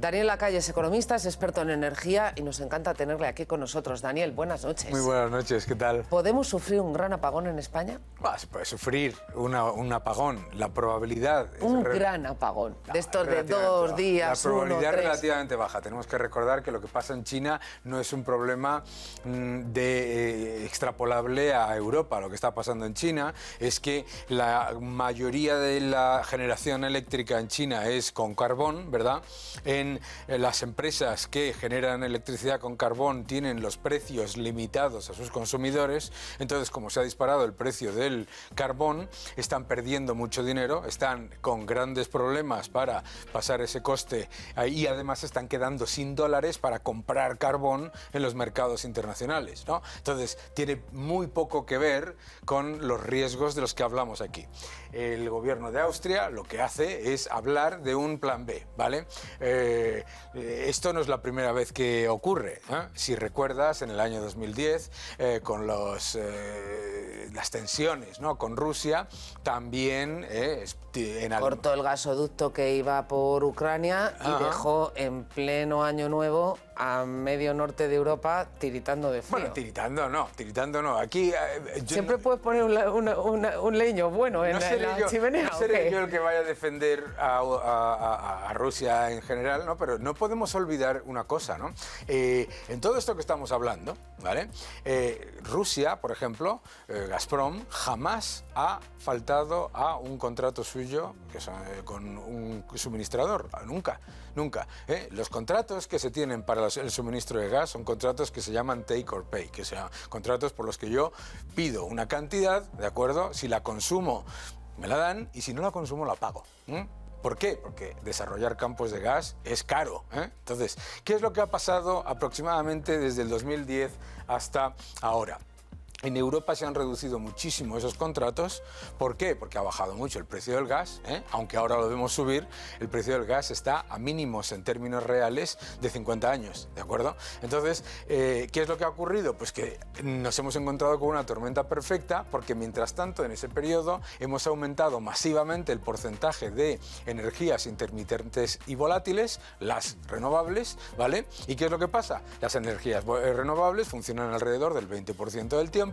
Daniel Lacalle es economista, es experto en energía y nos encanta tenerle aquí con nosotros. Daniel, buenas noches. Muy buenas noches, ¿qué tal? ¿Podemos sufrir un gran apagón en España? Se puede sufrir un apagón. La probabilidad... Un gran apagón, de estos de 2 días, La probabilidad 1, 3. es relativamente baja. Tenemos que recordar que lo que pasa en China no es un problema extrapolable a Europa. Lo que está pasando en China es que la mayoría de la generación eléctrica en China es con carbón, ¿verdad? En las empresas que generan electricidad con carbón tienen los precios limitados a sus consumidores, entonces como se ha disparado el precio del carbón, están perdiendo mucho dinero, están con grandes problemas para pasar ese coste y además están quedando sin dólares para comprar carbón en los mercados internacionales, ¿no? Entonces tiene muy poco que ver con los riesgos de los que hablamos aquí. El gobierno de Austria lo que hace es hablar de un plan B, ¿vale? Esto no es la primera vez que ocurre, ¿eh? Si recuerdas, en el año 2010, con las tensiones, ¿no?, con Rusia, también cortó el gasoducto que iba por Ucrania y dejó en pleno año nuevo a medio norte de Europa tiritando de frío. Bueno, tiritando no. Aquí... Siempre puedes poner un leño bueno en la chimenea. No seré yo el que vaya a defender a Rusia en general, ¿no? Pero no podemos olvidar una cosa, ¿no? En todo esto que estamos hablando, ¿vale? Rusia, por ejemplo, Gazprom, jamás ha faltado a un contrato suyo con un suministrador. Nunca. Los contratos que se tienen para el suministro de gas son contratos que se llaman take or pay, que sean contratos por los que yo pido una cantidad, ¿de acuerdo? Si la consumo, me la dan, y si no la consumo, la pago. ¿Por qué? Porque desarrollar campos de gas es caro, ¿eh? Entonces, ¿qué es lo que ha pasado aproximadamente desde el 2010 hasta ahora? En Europa se han reducido muchísimo esos contratos. ¿Por qué? Porque ha bajado mucho el precio del gas, ¿eh? Aunque ahora lo vemos subir, el precio del gas está a mínimos en términos reales de 50 años, ¿de acuerdo? Entonces, ¿qué es lo que ha ocurrido? Pues que nos hemos encontrado con una tormenta perfecta, porque mientras tanto, en ese periodo, hemos aumentado masivamente el porcentaje de energías intermitentes y volátiles, las renovables, ¿vale? ¿Y qué es lo que pasa? Las energías renovables funcionan alrededor del 20% del tiempo.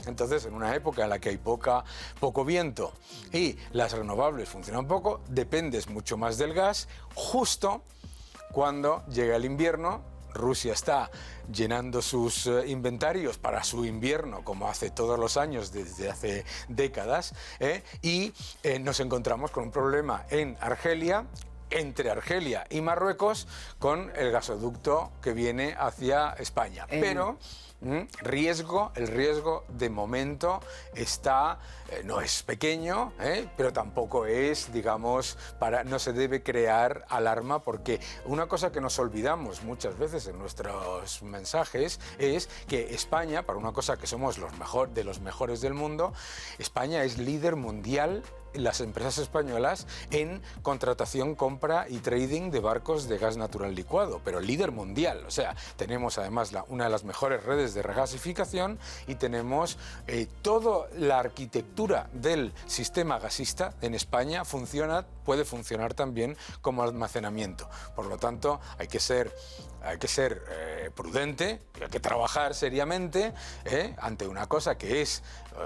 Entonces, en una época en la que hay poco viento y las renovables funcionan poco, dependes mucho más del gas. Justo cuando llega el invierno, Rusia está llenando sus inventarios para su invierno, como hace todos los años desde hace décadas, y nos encontramos con un problema en Argelia, entre Argelia y Marruecos, con el gasoducto que viene hacia España. Pero el riesgo de momento está, no es pequeño, pero tampoco es, digamos, no se debe crear alarma, porque una cosa que nos olvidamos muchas veces en nuestros mensajes es que España, para una cosa que somos de los mejores del mundo, España es líder mundial, las empresas españolas, en contratación, compra y trading de barcos de gas natural licuado, pero líder mundial. O sea, tenemos además una de las mejores redes de regasificación y tenemos toda la arquitectura del sistema gasista en España puede funcionar también como almacenamiento. Por lo tanto, hay que ser prudente, hay que trabajar seriamente ante una cosa que es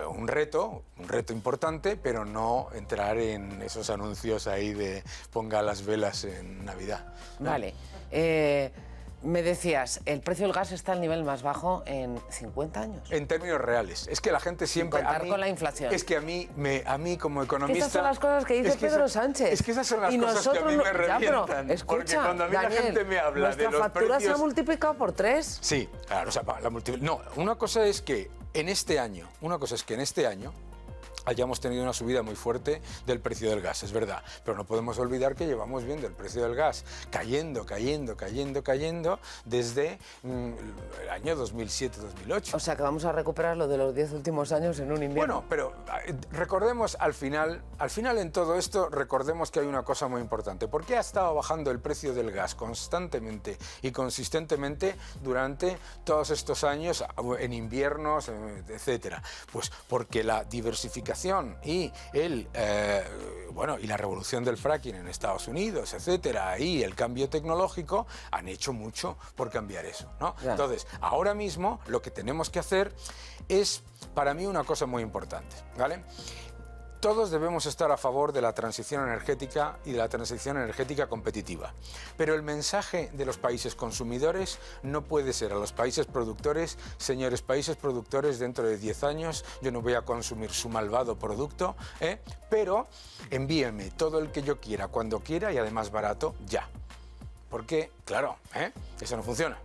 un reto importante, pero no entrar en esos anuncios ahí de ponga las velas en Navidad, ¿no? Vale. Me decías, el precio del gas está al nivel más bajo en 50 años. En términos reales. Es que la gente siempre... Sin contar con la inflación. Es que a mí como economista... Estas son las cosas que dice Pedro Sánchez. Es que esas son las cosas que a mí me revientan. Escucha, porque cuando a mí Daniel, la gente me habla de los nuestra factura precios... se ha multiplicado por 3. Sí, claro, o sea, no, una cosa es que en este año hayamos tenido una subida muy fuerte del precio del gas, es verdad, pero no podemos olvidar que llevamos viendo el precio del gas cayendo desde el año 2007-2008. O sea que vamos a recuperar lo de los 10 últimos años en un invierno. Bueno, pero recordemos al final en todo esto, recordemos que hay una cosa muy importante. ¿Por qué ha estado bajando el precio del gas constantemente y consistentemente durante todos estos años, en inviernos, etcétera? Pues porque la diversificación electrificación y y la revolución del fracking en Estados Unidos, etcétera, y el cambio tecnológico han hecho mucho por cambiar eso, ¿no? Claro. Entonces, ahora mismo lo que tenemos que hacer es, para mí, una cosa muy importante, ¿vale? Todos debemos estar a favor de la transición energética y de la transición energética competitiva. Pero el mensaje de los países consumidores no puede ser a los países productores: señores países productores, dentro de 10 años yo no voy a consumir su malvado producto, pero envíenme todo el que yo quiera, cuando quiera y además barato, ya. Porque, claro, eso no funciona.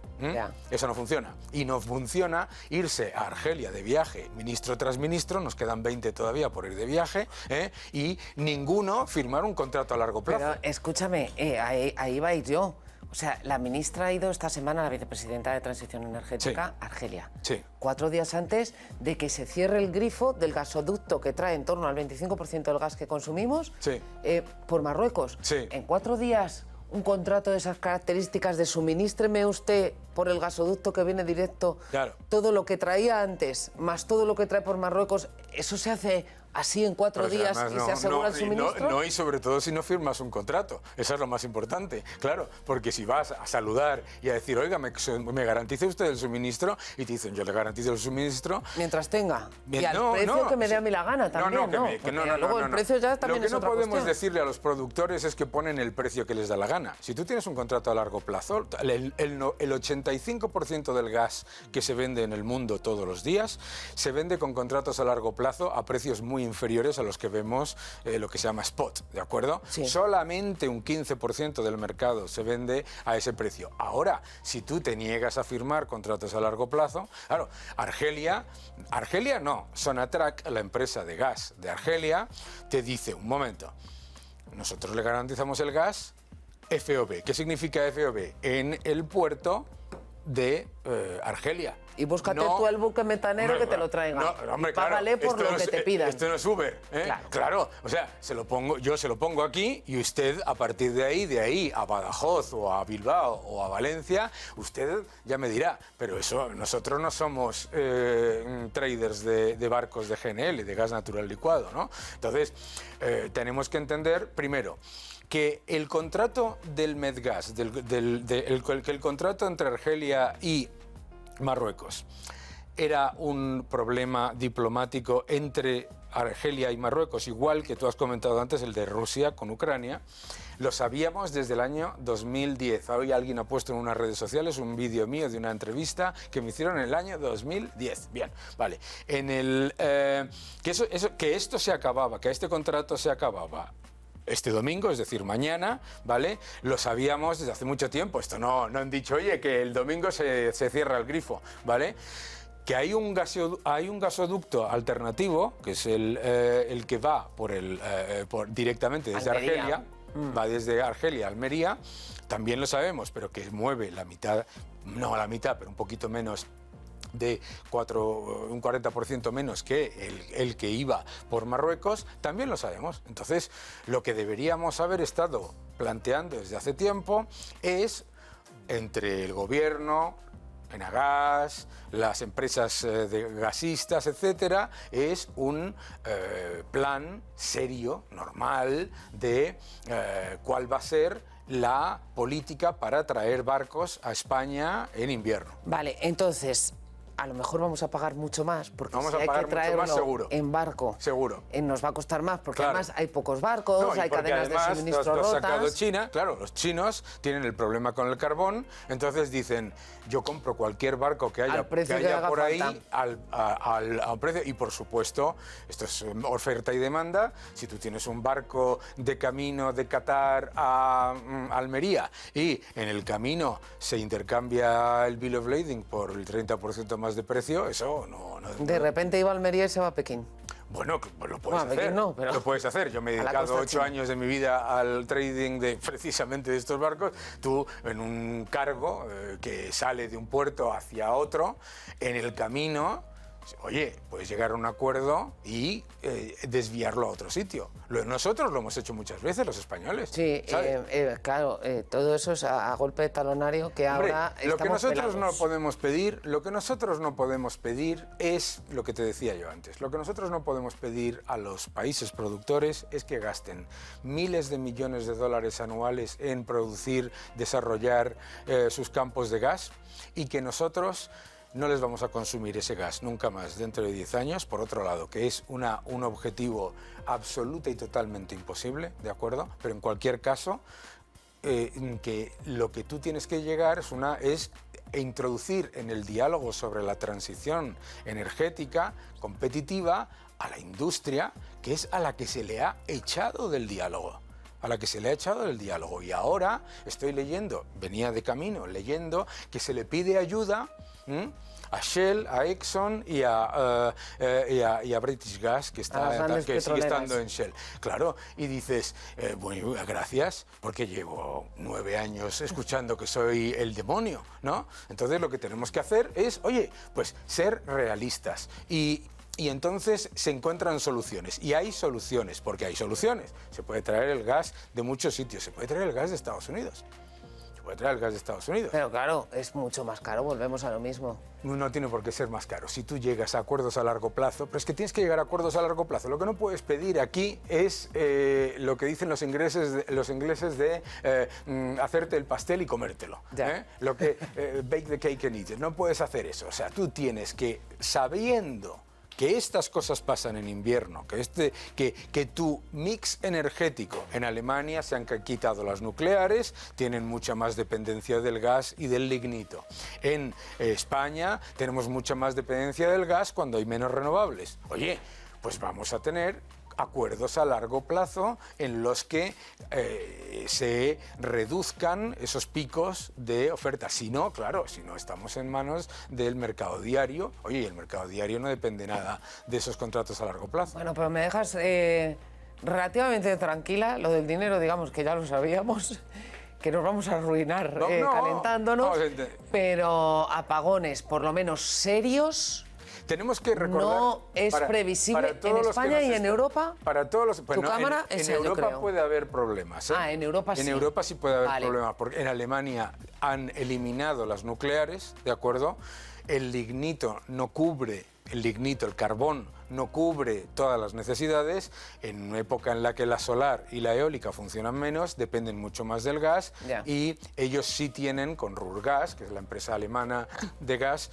Eso no funciona. Y no funciona irse a Argelia de viaje, ministro tras ministro, nos quedan 20 todavía por ir de viaje, y ninguno firmar un contrato a largo plazo. Pero escúchame, ahí va a ir yo. O sea, la ministra ha ido esta semana, la vicepresidenta de Transición Energética, a Argelia. Sí. 4 días antes de que se cierre el grifo del gasoducto que trae en torno al 25% del gas que consumimos, por Marruecos. Sí. En 4 días, un contrato de esas características de suministreme usted por el gasoducto que viene directo, claro, todo lo que traía antes, más todo lo que trae por Marruecos, ¿eso se hace así en 4 días y se asegura el suministro? No, y sobre todo si no firmas un contrato. Eso es lo más importante, claro, porque si vas a saludar y a decir, oiga, me garantice usted el suministro, y te dicen, yo le garantizo el suministro. Mientras tenga. Y al precio que me dé a mí la gana también, ¿no? Luego el precio ya también es otra cuestión. Lo que no podemos decirle a los productores es que ponen el precio que les da la gana. Si tú tienes un contrato a largo plazo, el 85% del gas que se vende en el mundo todos los días se vende con contratos a largo plazo a precios muy inferiores a los que vemos lo que se llama spot, ¿de acuerdo? Sí. Solamente un 15% del mercado se vende a ese precio. Ahora, si tú te niegas a firmar contratos a largo plazo, claro, Argelia no, Sonatrach, la empresa de gas de Argelia, te dice, un momento, nosotros le garantizamos el gas FOB. ¿Qué significa FOB? En el puerto de Argelia. Y búscate tú el buque metanero que te lo traiga. Y págale por lo que te pidan. Esto no es Uber, Claro, o sea, yo se lo pongo aquí y usted, a partir de ahí a Badajoz o a Bilbao o a Valencia, usted ya me dirá. Pero eso, nosotros no somos traders de barcos de GNL, de gas natural licuado, ¿no? Entonces, tenemos que entender, primero, que el contrato del Medgas, el contrato entre Argelia y Marruecos, era un problema diplomático entre Argelia y Marruecos, igual que tú has comentado antes el de Rusia con Ucrania. Lo sabíamos desde el año 2010. Hoy alguien ha puesto en unas redes sociales un vídeo mío de una entrevista que me hicieron en el año 2010. Bien, vale. Que esto se acababa, que este contrato se acababa este domingo, es decir, mañana, ¿vale? Lo sabíamos desde hace mucho tiempo. Esto no han dicho, oye, que el domingo se cierra el grifo, ¿vale? Que hay un gasoducto alternativo, que es el que va directamente desde Argelia, va desde Argelia a Almería, también lo sabemos, pero que mueve la mitad, no la mitad, pero un poquito menos de un 40% menos que el que iba por Marruecos, también lo sabemos. Entonces, lo que deberíamos haber estado planteando desde hace tiempo es, entre el gobierno, Enagas, las empresas de gasistas, etcétera, es un plan serio, normal, de cuál va a ser la política para traer barcos a España en invierno. Vale, entonces, a lo mejor vamos a pagar mucho más, porque vamos si hay que traerlo seguro. En barco, seguro, nos va a costar más, porque claro, además hay pocos barcos, hay cadenas de suministro rotas. Sacado China, claro, los chinos tienen el problema con el carbón, entonces dicen, yo compro cualquier barco que haya por ahí al precio, y por supuesto, esto es oferta y demanda. Si tú tienes un barco de camino de Qatar a Almería y en el camino se intercambia el bill of lading por el 30% más de precio, eso no. De repente iba a Almería y se va a Pekín. Bueno, lo puedes hacer. No, pero lo puedes hacer. Yo me he dedicado 8 años de mi vida al trading precisamente de estos barcos. Tú, en un cargo que sale de un puerto hacia otro, en el camino oye, puedes llegar a un acuerdo y desviarlo a otro sitio. Nosotros lo hemos hecho muchas veces, los españoles. Sí, claro, todo eso es a golpe de talonario que ahora lo que nosotros pelados. no podemos pedir, es lo que te decía yo antes. Lo que nosotros no podemos pedir a los países productores es que gasten miles de millones de dólares anuales en producir, desarrollar sus campos de gas y que nosotros no les vamos a consumir ese gas nunca más dentro de 10 años, por otro lado, que es un objetivo absoluto y totalmente imposible, ¿de acuerdo? Pero en cualquier caso, que lo que tú tienes que llegar es introducir en el diálogo sobre la transición energética competitiva a la industria, que es a la que se le ha echado del diálogo. Y ahora estoy leyendo, venía de camino leyendo, que se le pide ayuda a Shell, a Exxon y a British Gas, que sigue estando en Shell. Claro, y dices, bueno, gracias, porque llevo 9 años escuchando que soy el demonio, ¿no? Entonces lo que tenemos que hacer es, oye, pues ser realistas y entonces se encuentran soluciones. Y hay soluciones, porque hay soluciones. Se puede traer el gas de muchos sitios, se puede traer el gas de Estados Unidos. Pero claro, es mucho más caro, volvemos a lo mismo. No tiene por qué ser más caro. Si tú llegas a acuerdos a largo plazo, pero es que tienes que llegar a acuerdos a largo plazo. Lo que no puedes pedir aquí es lo que dicen los ingleses de hacerte el pastel y comértelo. Bake the cake and eat it. No puedes hacer eso. O sea, tú tienes que, sabiendo que estas cosas pasan en invierno, que tu mix energético, en Alemania se han quitado las nucleares, tienen mucha más dependencia del gas y del lignito. En España tenemos mucha más dependencia del gas cuando hay menos renovables. Oye, pues vamos a tener acuerdos a largo plazo en los que se reduzcan esos picos de oferta. Si no, claro, si no estamos en manos del mercado diario. Oye, el mercado diario no depende nada de esos contratos a largo plazo. Bueno, pero me dejas relativamente tranquila. Lo del dinero, digamos que ya lo sabíamos, que nos vamos a arruinar calentándonos, pero apogones, por lo menos serios. Tenemos que recordar... No es previsible en España y en Europa. Para todos los... Tu cámara, en Europa puede haber problemas. En Europa sí. En Europa sí puede haber problemas, porque en Alemania han eliminado las nucleares, ¿de acuerdo? El lignito no cubre, el carbón no cubre todas las necesidades. En una época en la que la solar y la eólica funcionan menos, dependen mucho más del gas, y ellos sí tienen, con Ruhrgas, que es la empresa alemana de gas,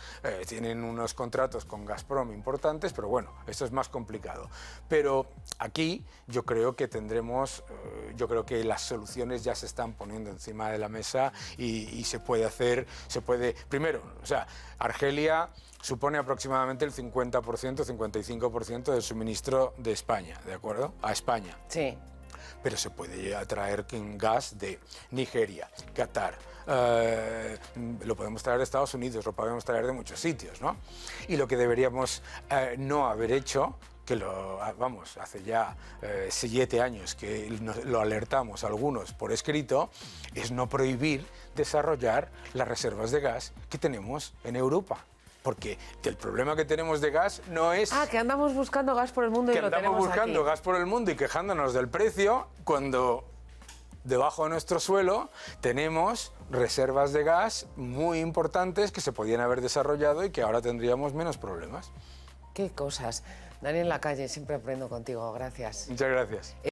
tienen unos contratos con Gazprom importantes, pero bueno, esto es más complicado. Pero aquí yo creo que las soluciones ya se están poniendo encima de la mesa y se puede primero, o sea, Argelia supone aproximadamente el 50%, 55% del suministro de España, ¿de acuerdo? A España. Sí. Pero se puede traer gas de Nigeria, Qatar, lo podemos traer de Estados Unidos, lo podemos traer de muchos sitios, ¿no? Y lo que deberíamos no haber hecho, que hace ya 7 años que lo alertamos algunos por escrito, es no prohibir desarrollar las reservas de gas que tenemos en Europa. Porque el problema que tenemos de gas no es... que andamos buscando gas por el mundo y lo tenemos aquí. Que andamos buscando gas por el mundo y quejándonos del precio, cuando debajo de nuestro suelo tenemos reservas de gas muy importantes que se podían haber desarrollado y que ahora tendríamos menos problemas. Qué cosas. Daniel Lacalle, siempre aprendo contigo. Gracias. Muchas gracias.